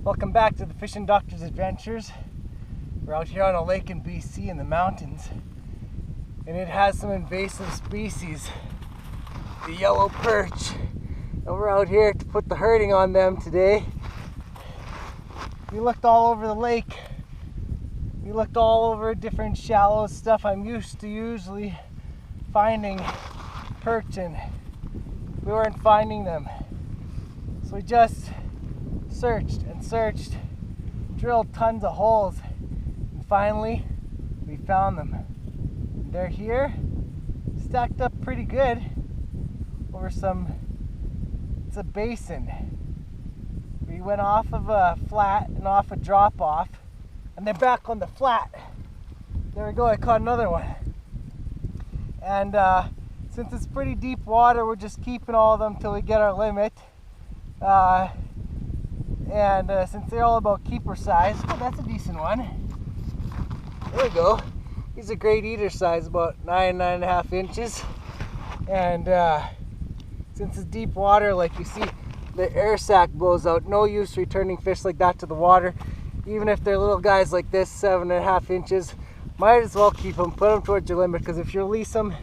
Welcome back to the Fishing Doctor's Adventures. We're out here on a lake in BC in the mountains, and it has some invasive species, the yellow perch. And we're out here to put the herding on them today. We looked all over the lake. We looked all over different shallow stuff I'm used to usually finding perch in. We weren't finding them. So we just searched and searched, drilled tons of holes, and finally we found them. They're here, stacked up pretty good over it's a basin. We went off of a flat and off a drop off, and they're back on the flat. There we go, I caught another one. And since it's pretty deep water, we're just keeping all of them till we get our limit. Since they're all about keeper size, oh, that's a decent one. There we go. He's a great eater size, about 9.5 inches. And since it's deep water, like you see, the air sac blows out. No use returning fish like that to the water. Even if they're little guys like this, 7.5 inches, might as well keep them, put them towards your limit, because if you release them,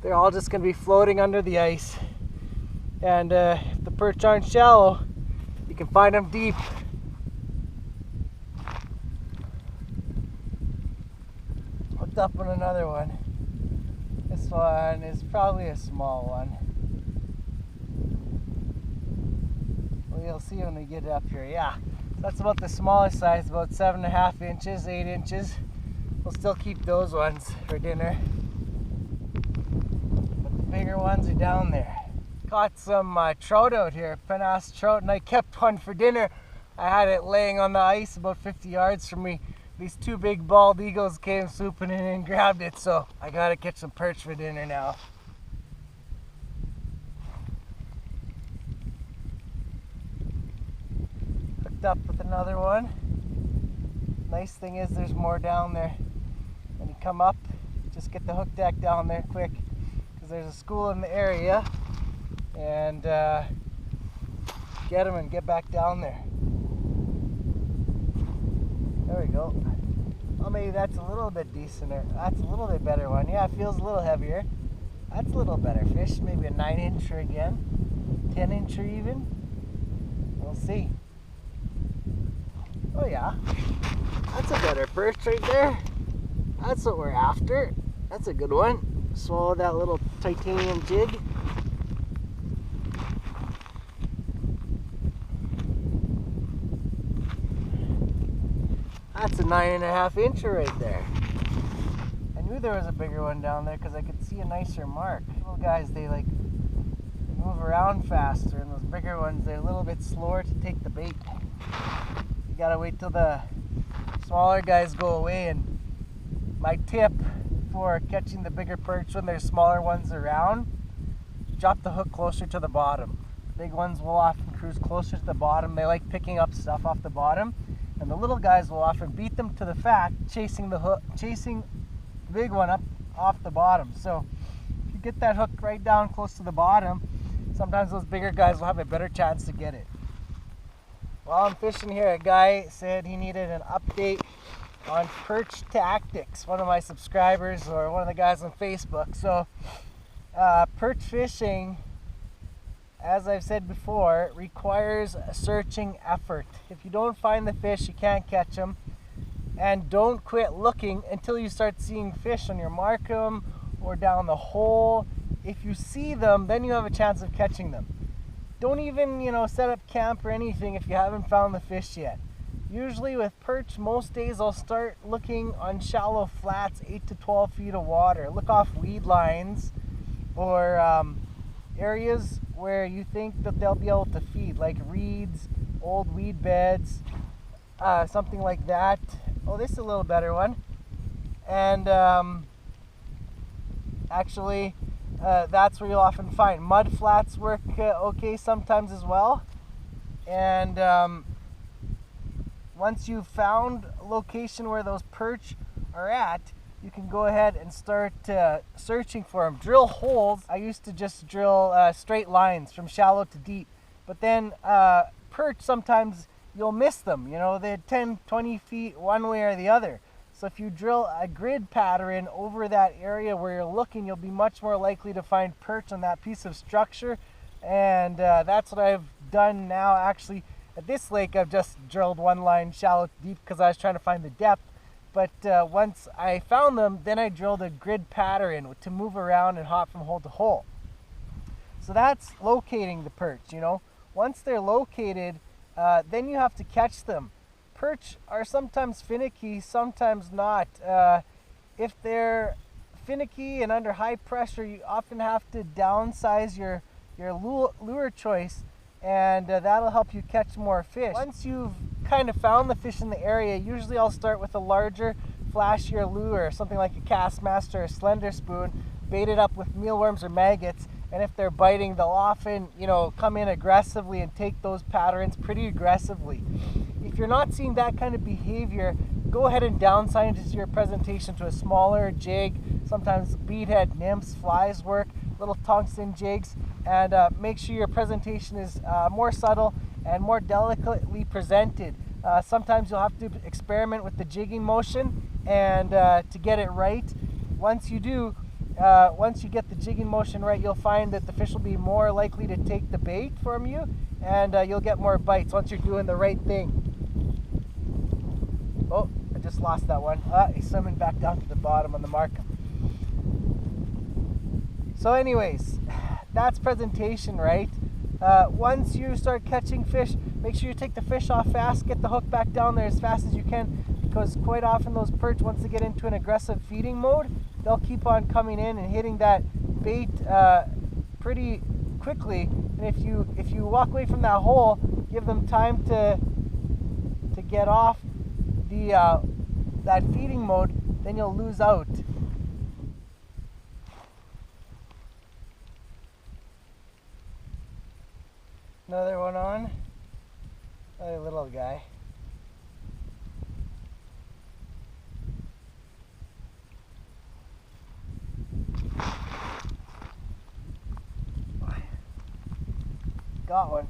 they're all just going to be floating under the ice. And if the perch aren't shallow, you can find them deep. Hooked up on another one. This one is probably a small one. Well, you'll see when we get up here. Yeah, that's about the smallest size, about 7.5 inches, 8 inches. We'll still keep those ones for dinner. But the bigger ones are down there. Caught some trout out here, penasse trout, and I kept one for dinner. I had it laying on the ice about 50 yards from me. These two big bald eagles came swooping in and grabbed it, so I gotta catch some perch for dinner now. Hooked up with another one. Nice thing is there's more down there. When you come up, just get the hook deck down there quick, because there's a school in the area. And get them and get back down there. There we go. Well, maybe that's a little bit decenter. That's a little bit better one. Yeah, it feels a little heavier. That's a little better fish. Maybe a 9-incher again. 10-incher even. We'll see. Oh yeah. That's a better perch right there. That's what we're after. That's a good one. Swallow that little titanium jig. That's a 9.5 incher right there. I knew there was a bigger one down there because I could see a nicer mark. Little guys, they move around faster, and those bigger ones, they're a little bit slower to take the bait. You gotta wait till the smaller guys go away. And my tip for catching the bigger perch when there's smaller ones around, drop the hook closer to the bottom. Big ones will often cruise closer to the bottom. They like picking up stuff off the bottom. And the little guys will often beat them to the fat, chasing the big one up off the bottom. So if you get that hook right down close to the bottom, sometimes those bigger guys will have a better chance to get it. While I'm fishing here, a guy said he needed an update on perch tactics. One of my subscribers, or one of the guys on Facebook. So perch fishing, as I've said before, requires a searching effort. If you don't find the fish, you can't catch them. And don't quit looking until you start seeing fish on your markham or down the hole. If you see them, then you have a chance of catching them. Don't even, set up camp or anything if you haven't found the fish yet. Usually with perch, most days I'll start looking on shallow flats, 8 to 12 feet of water. Look off weed lines or areas where you think that they'll be able to feed, like reeds, old weed beds, something like that. Oh, this is a little better one. And actually, that's where you'll often find mud flats work okay sometimes as well. And once you've found a location where those perch are at, you can go ahead and start searching for them. Drill holes. I used to just drill straight lines from shallow to deep. But then perch sometimes you'll miss them. You know, they're 10, 20 feet one way or the other. So if you drill a grid pattern over that area where you're looking, you'll be much more likely to find perch on that piece of structure. And that's what I've done now. Actually, at this lake, I've just drilled one line shallow deep because I was trying to find the depth. But once I found them, then I drilled a grid pattern to move around and hop from hole to hole. So that's locating the perch, you know. Once they're located, then you have to catch them. Perch are sometimes finicky, sometimes not. If they're finicky and under high pressure, you often have to downsize your lure choice, and that'll help you catch more fish. Once you've kind of found the fish in the area, usually I'll start with a larger, flashier lure, something like a Castmaster or slender spoon, bait it up with mealworms or maggots, and if they're biting, they'll often, you know, come in aggressively and take those patterns pretty aggressively. If you're not seeing that kind of behavior, go ahead and downsize your presentation to a smaller jig. Sometimes beadhead nymphs, flies work, little tungsten jigs, and make sure your presentation is more subtle and more delicately presented. Sometimes you'll have to experiment with the jigging motion and to get it right. Once you do, once you get the jigging motion right, you'll find that the fish will be more likely to take the bait from you, and you'll get more bites once you're doing the right thing. Oh, I just lost that one. He's swimming back down to the bottom on the mark. So anyways, that's presentation, right? Once you start catching fish, make sure you take the fish off fast, get the hook back down there as fast as you can, because quite often those perch, once they get into an aggressive feeding mode, they'll keep on coming in and hitting that bait pretty quickly. And if you walk away from that hole, give them time to get off that feeding mode, then you'll lose out. Another one on. Another little guy. Got one.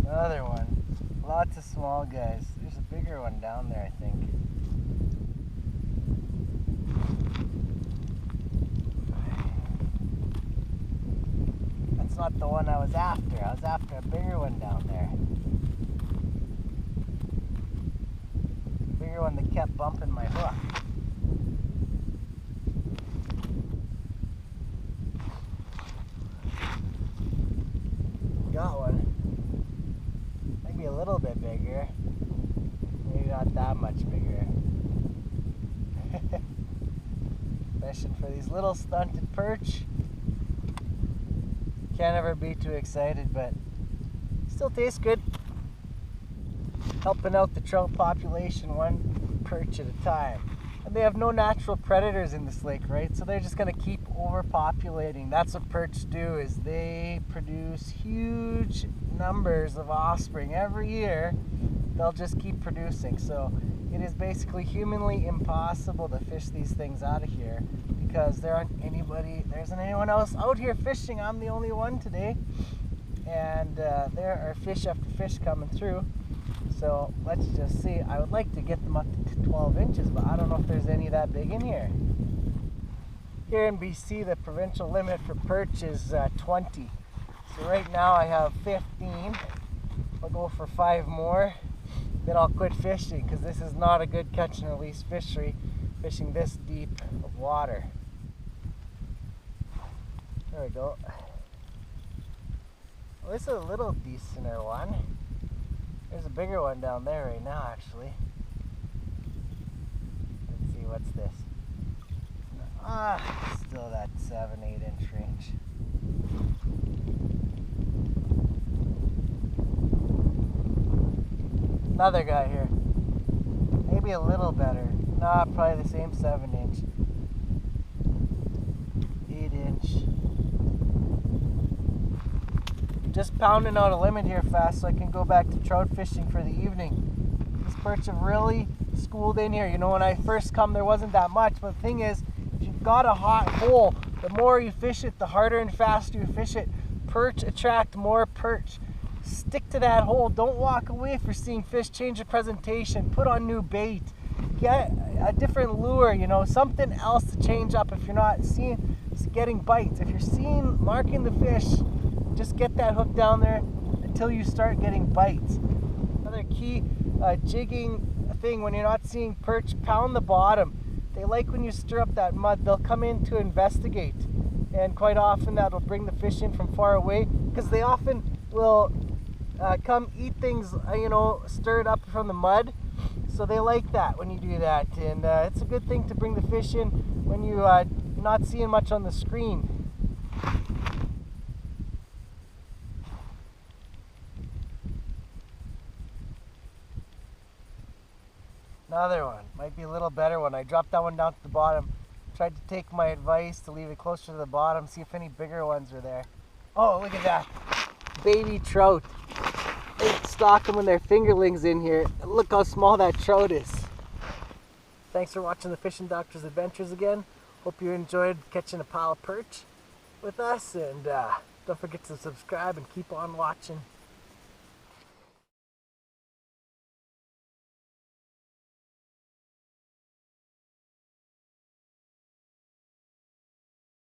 Another one. Lots of small guys. There's a bigger one down there, I think. That's not the one I was after. I was after a bigger one down there. Bigger one that kept bumping my hook. Got one. Maybe a little bit bigger. Maybe not that much bigger. Fishing for these little stunted perch. Can't ever be too excited, but still tastes good. Helping out the trout population one perch at a time. And they have no natural predators in this lake, right? So they're just gonna keep overpopulating. That's what perch do, is they produce huge numbers of offspring every year. They'll just keep producing. So it is basically humanly impossible to fish these things out of here because there isn't anyone else out here fishing. I'm the only one today. And there are fish after fish coming through. So let's just see. I would like to get them up to 12 inches, but I don't know if there's any that big in here. Here in BC, the provincial limit for perch is 20. So right now I have 15. I'll go for 5 more. Then I'll quit fishing because this is not a good catch and release fishery, fishing this deep of water. There we go. Well, this is a little decenter one. There's a bigger one down there right now, actually. Let's see, what's this? Still that 7-8 inch range. Another guy here. Maybe a little better. Nah, probably the same 7 inch. 8 inch. Just pounding out a limit here fast so I can go back to trout fishing for the evening. These perch have really schooled in here. You know, when I first come there wasn't that much, but the thing is, got a hot hole, the more you fish it, the harder and faster you fish it. Perch attract more perch. Stick to that hole. Don't walk away if you're seeing fish. Change your presentation. Put on new bait. Get a different lure, you know, something else to change up if you're not seeing getting bites. If you're marking the fish, just get that hook down there until you start getting bites. Another key jigging thing when you're not seeing perch, pound the bottom. They like when you stir up that mud. They'll come in to investigate, and quite often that'll bring the fish in from far away, because they often will come eat things, you know, stirred up from the mud. So they like that when you do that, and it's a good thing to bring the fish in when you're not seeing much on the screen. Another one, might be a little better one. I dropped that one down to the bottom. Tried to take my advice to leave it closer to the bottom, see if any bigger ones are there. Oh, look at that. Baby trout. They stock them when they're fingerlings in here. Look how small that trout is. Thanks for watching the Fishing Doctor's Adventures again. Hope you enjoyed catching a pile of perch with us, and don't forget to subscribe and keep on watching.